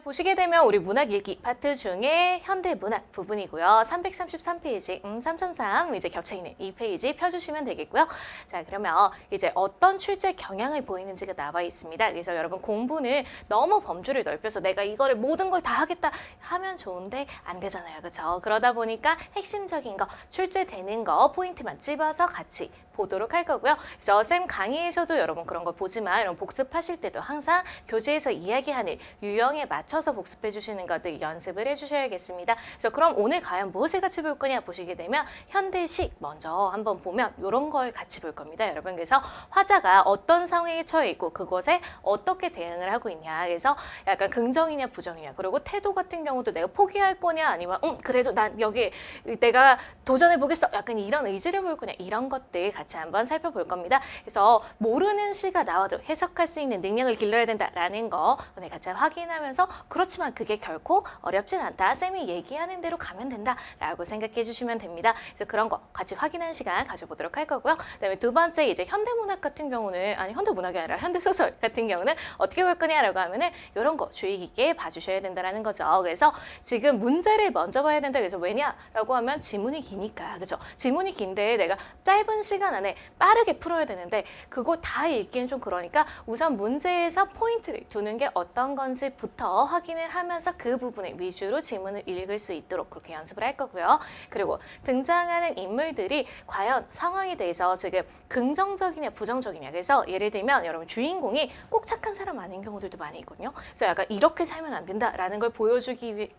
보시게 되면 우리 문학일기 파트 중에 현대문학 부분이고요. 333페이지, 333 이제 겹쳐있는 이 페이지 펴주시면 되겠고요. 자, 그러면 이제 어떤 출제 경향을 보이는지가 나와 있습니다. 그래서 여러분 공부는 너무 범주를 넓혀서 내가 이거를 모든 걸 다 하겠다 하면 좋은데 안 되잖아요. 그렇죠? 그러다 보니까 핵심적인 거, 출제되는 거 포인트만 찝어서 같이 보도록 할 거고요. 그래서 쌤 강의에서도 여러분 그런 거 보지만 여러분 복습하실 때도 항상 교재에서 이야기하는 유형에 맞춰서 복습해 주시는 것들 연습을 해주셔야겠습니다. 그래서 그럼 오늘 과연 무엇을 같이 볼 거냐 보시게 되면 현대식 먼저 한번 보면 이런 걸 같이 볼 겁니다. 여러분 그래서 화자가 어떤 상황에 처해 있고 그것에 어떻게 대응을 하고 있냐. 그래서 약간 긍정이냐 부정이냐. 그리고 태도 같은 경우도 내가 포기할 거냐 아니면 그래도 난 여기 내가 도전해 보겠어. 약간 이런 의지를 볼 거냐. 이런 것들 같이 한번 살펴볼 겁니다. 그래서 모르는 시가 나와도 해석할 수 있는 능력을 길러야 된다라는 거 오늘 같이 확인하면서 그렇지만 그게 결코 어렵진 않다. 쌤이 얘기하는 대로 가면 된다라고 생각해 주시면 됩니다. 그래서 그런 거 같이 확인하는 시간 가져보도록 할 거고요. 그다음에 두 번째 이제 현대문학 같은 경우는 아니 현대문학이 아니라 현대소설 같은 경우는 어떻게 볼 거냐라고 하면은 이런 거 주의 깊게 봐주셔야 된다라는 거죠. 그래서 지금 문제를 먼저 봐야 된다. 그래서 왜냐라고 하면 지문이 기니까 그렇죠. 지문이 긴데 내가 짧은 시간 안에 빠르게 풀어야 되는데 그거 다 읽기엔 좀 그러니까 우선 문제에서 포인트를 두는 게 어떤 건지부터 확인을 하면서 그 부분에 위주로 지문을 읽을 수 있도록 그렇게 연습을 할 거고요. 그리고 등장하는 인물들이 과연 상황에 대해서 지금 긍정적이냐 부정적이냐. 그래서 예를 들면 여러분 주인공이 꼭 착한 사람 아닌 경우들도 많이 있거든요. 그래서 약간 이렇게 살면 안 된다라는 걸 보여주기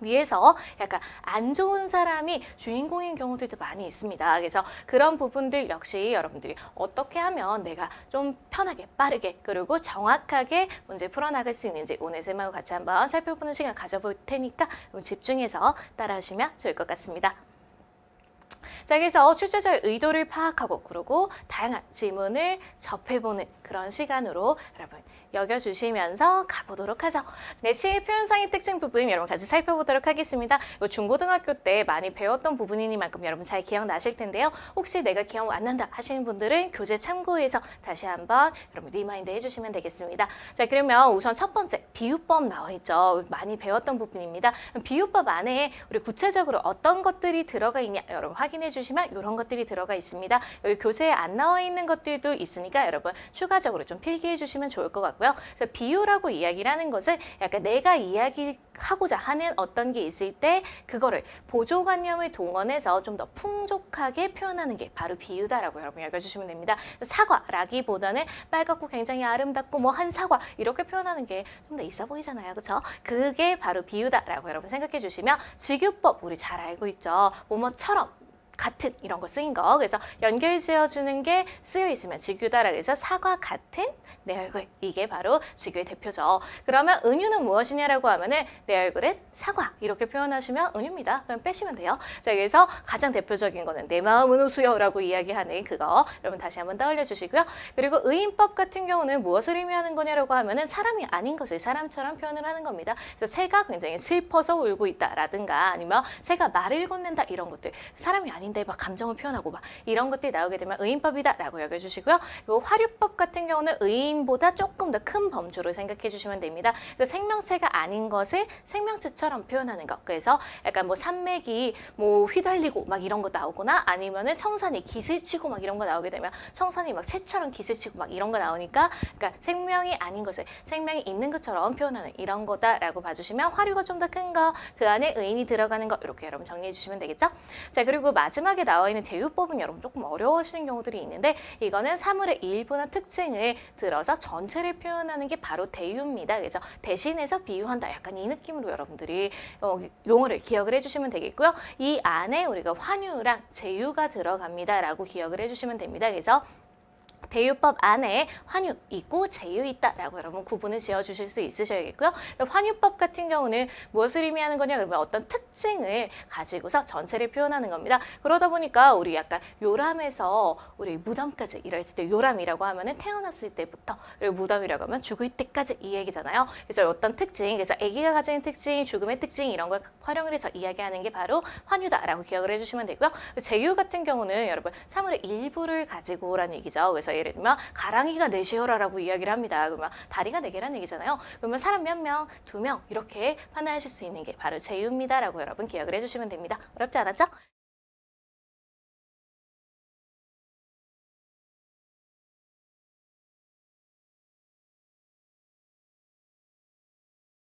위해서 약간 안 좋은 사람이 주인공인 경우들도 많이 있습니다. 그래서 그런 부분들 역시 여러분들이 어떻게 하면 내가 좀 편하게 빠르게 그리고 정확하게 문제 풀어나갈 수 있는지 오늘 쌤하고 같이 한번 살펴보는 시간 가져볼 테니까 집중해서 따라하시면 좋을 것 같습니다. 자, 그래서 출제자의 의도를 파악하고 그리고 다양한 질문을 접해보는 그런 시간으로 여러분 여겨주시면서 가보도록 하죠. 네, 시 표현상의 특징 부분 여러분 같이 살펴보도록 하겠습니다. 이거 중고등학교 때 많이 배웠던 부분이니만큼 여러분 잘 기억나실 텐데요. 혹시 내가 기억 안 난다 하시는 분들은 교재 참고해서 다시 한번 여러분 리마인드 해주시면 되겠습니다. 자, 그러면 우선 첫 번째 비유법 나와 있죠. 많이 배웠던 부분입니다. 비유법 안에 우리 구체적으로 어떤 것들이 들어가 있냐 여러분 확인해 주시면 이런 것들이 들어가 있습니다. 여기 교재에 안 나와 있는 것들도 있으니까 여러분 추가적으로 좀 필기해 주시면 좋을 것 같고요. 그래서 비유라고 이야기를 하는 것은 약간 내가 이야기하고자 하는 어떤 게 있을 때 그거를 보조관념을 동원해서 좀 더 풍족하게 표현하는 게 바로 비유다라고 여러분 여겨주시면 됩니다. 사과라기보다는 빨갛고 굉장히 아름답고 뭐 한 사과 이렇게 표현하는 게 좀 더 있어 보이잖아요. 그렇죠? 그게 바로 비유다라고 여러분 생각해 주시면 직유법 우리 잘 알고 있죠. 뭐뭐처럼 같은 이런 거 쓰인 거. 그래서 연결 지어주는 게 쓰여 있으면 직유다라고 해서 사과 같은 내 얼굴. 이게 바로 직유의 대표죠. 그러면 은유는 무엇이냐라고 하면은 내 얼굴은 사과. 이렇게 표현하시면 은유입니다. 그럼 빼시면 돼요. 자, 그래서 가장 대표적인 거는 내 마음은 우수여라고 이야기하는 그거. 여러분 다시 한번 떠올려 주시고요. 그리고 의인법 같은 경우는 무엇을 의미하는 거냐라고 하면은 사람이 아닌 것을 사람처럼 표현을 하는 겁니다. 그래서 새가 굉장히 슬퍼서 울고 있다라든가 아니면 새가 말을 건넨다 이런 것들. 사람이 아닌데 막 감정을 표현하고 막 이런 것들이 나오게 되면 의인법이다라고 여겨주시고요. 그리고 화류법 같은 경우는 의인보다 조금 더 큰 범주로 생각해 주시면 됩니다. 그래서 생명체가 아닌 것을 생명체처럼 표현하는 것. 그래서 약간 뭐 산맥이 뭐 휘달리고 막 이런 거 나오거나 아니면은 청산이 기세치고 막 이런 거 나오게 되면 청산이 막 새처럼 기세치고 막 이런 거 나오니까 그러니까 생명이 아닌 것을 생명이 있는 것처럼 표현하는 이런 거다라고 봐주시면 화류가 좀 더 큰 거, 그 안에 의인이 들어가는 거 이렇게 여러분 정리해 주시면 되겠죠? 자, 그리고 마지막에 나와 있는 대유법은 여러분 조금 어려워하시는 경우들이 있는데 이거는 사물의 일부나 특징을 들어서 전체를 표현하는 게 바로 대유입니다. 그래서 대신해서 비유한다. 약간 이 느낌으로 여러분들이 용어를 기억을 해주시면 되겠고요. 이 안에 우리가 환유랑 제유가 들어갑니다라고 기억을 해주시면 됩니다. 그래서 대유법 안에 환유 있고 제유 있다라고 여러분 구분을 지어주실 수 있으셔야겠고요. 환유법 같은 경우는 무엇을 의미하는 거냐 그러면 어떤 특징을 가지고서 전체를 표현하는 겁니다. 그러다 보니까 우리 약간 요람에서 우리 무덤까지 이랬을 때 요람이라고 하면은 태어났을 때부터 그리고 무덤이라고 하면 죽을 때까지 이 얘기잖아요. 그래서 어떤 특징, 그래서 아기가 가지는 특징, 죽음의 특징 이런 걸 활용을 해서 이야기하는 게 바로 환유다라고 기억을 해주시면 되고요. 제유 같은 경우는 여러분 사물의 일부를 가지고라는 얘기죠. 그래서 그래서 예를 들면 가랑이가 넷이어라라고 이야기를 합니다. 그러면 다리가 네 개라는 얘기잖아요. 그러면 사람 몇 명, 두 명 이렇게 판단하실 수 있는 게 바로 제휴입니다라고 여러분 기억을 해주시면 됩니다. 어렵지 않았죠?